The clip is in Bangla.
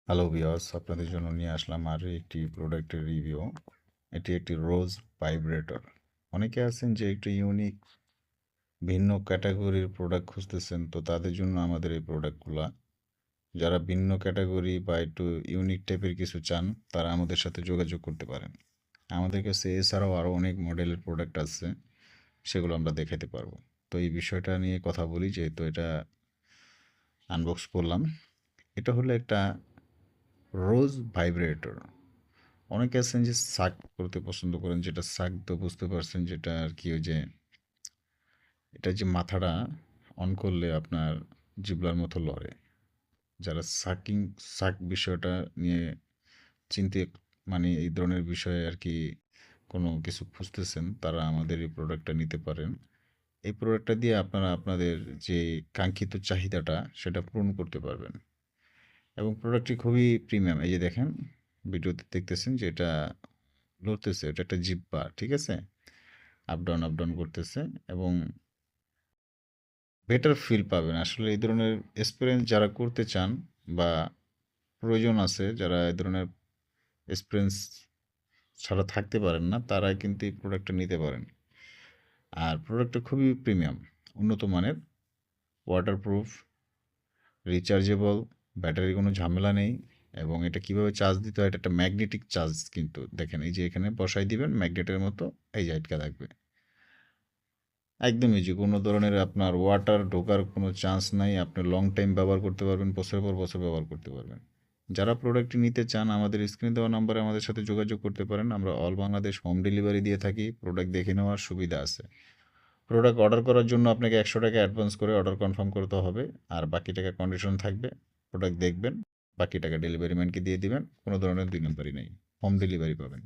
হ্যালো ভিউয়ার্স, আপনাদের জন্য নিয়ে আসলাম আর একটি প্রোডাক্টের রিভিউ। এটি একটি রোজ ভাইব্রেটর। অনেকে আছেন যে একটু ইউনিক ভিন্ন ক্যাটাগরির প্রোডাক্ট খুঁজতেছেন, তো তাদের জন্য আমাদের এই প্রোডাক্টগুলা। যারা ভিন্ন ক্যাটাগরি বা একটু ইউনিক টাইপের কিছু চান, তারা আমাদের সাথে যোগাযোগ করতে পারেন। আমাদের কাছে এছাড়াও আরও অনেক মডেলের প্রোডাক্ট আছে, সেগুলো আমরা দেখাতে পারবো। তো এই বিষয়টা নিয়ে কথা বলি, যেহেতু এটা আনবক্স করলাম। এটা হলো একটা রোজ ভাইব্রেটর। অনেকে আছেন যে সাক করতে পছন্দ করেন, যেটা সাক তো বুঝতে পারছেন, যেটা আর কি ওই যে এটা যে মাথাটা অন করলে আপনার জিবলার মতো লড়ে। যারা সাক বিষয়টা নিয়ে চিন্তে মানে এই ধরনের বিষয়ে আর কি কোনো কিছু খুঁজতেছেন, তারা আমাদের এই প্রোডাক্টটা নিতে পারেন। এই প্রোডাক্টটা দিয়ে আপনারা আপনাদের যে কাঙ্ক্ষিত চাহিদাটা সেটা পূরণ করতে পারবেন। এবং প্রোডাক্টটি খুবই প্রিমিয়াম। এই যে দেখেন, ভিডিওতে দেখতেছেন যে এটা লড়তেছে, এটা একটা জিব্বা, ঠিক আছে? আপ ডাউন করতেছে এবং বেটার ফিল পাবেন। আসলে এই ধরনের এক্সপেরিয়েন্স যারা করতে চান বা প্রয়োজন আছে, যারা এই ধরনের এক্সপেরিয়েন্স ছাড়া থাকতে পারেন না, তারা কিন্তু এই প্রোডাক্টটা নিতে পারেন। আর প্রোডাক্টটা খুবই প্রিমিয়াম, উন্নত মানের, ওয়াটারপ্রুফ, রিচার্জেবল, ব্যাটারির কোনো ঝামেলা নেই। এবং এটা কিভাবে চার্জ দিতে হয়, এটা একটা ম্যাগনেটিক চার্জ, কিন্তু দেখেন এই যে এখানে বসাই দিবেন ম্যাগনেটের মতো, এই যে আটকা থাকবে। একদম ইজি, কোনো ধরনের আপনার ওয়াটার ঢোকার কোনো চান্স নাই। আপনি লং টাইম ব্যবহার করতে পারবেন, বছরের পর বছর ব্যবহার করতে পারবেন। যারা প্রোডাক্টটি নিতে চান, আমাদের স্ক্রিনে দেওয়া নাম্বারে আমাদের সাথে যোগাযোগ করতে পারেন। আমরা অল বাংলাদেশ হোম ডেলিভারি দিয়ে থাকি। প্রোডাক্ট দেখে নেওয়ার সুবিধা আছে। প্রোডাক্ট অর্ডার করার জন্য আপনাকে 100 টাকা অ্যাডভান্স করে অর্ডার কনফার্ম করতে হবে, আর বাকি টাকা কন্ডিশন থাকবে। প্রোডাক্ট দেখবেন, বাকি টাকা ডেলিভারি ম্যানকে দিয়ে দিবেন। কোনো ধরনের দুই নম্বরই নেই, হোম ডেলিভারি পাবেন।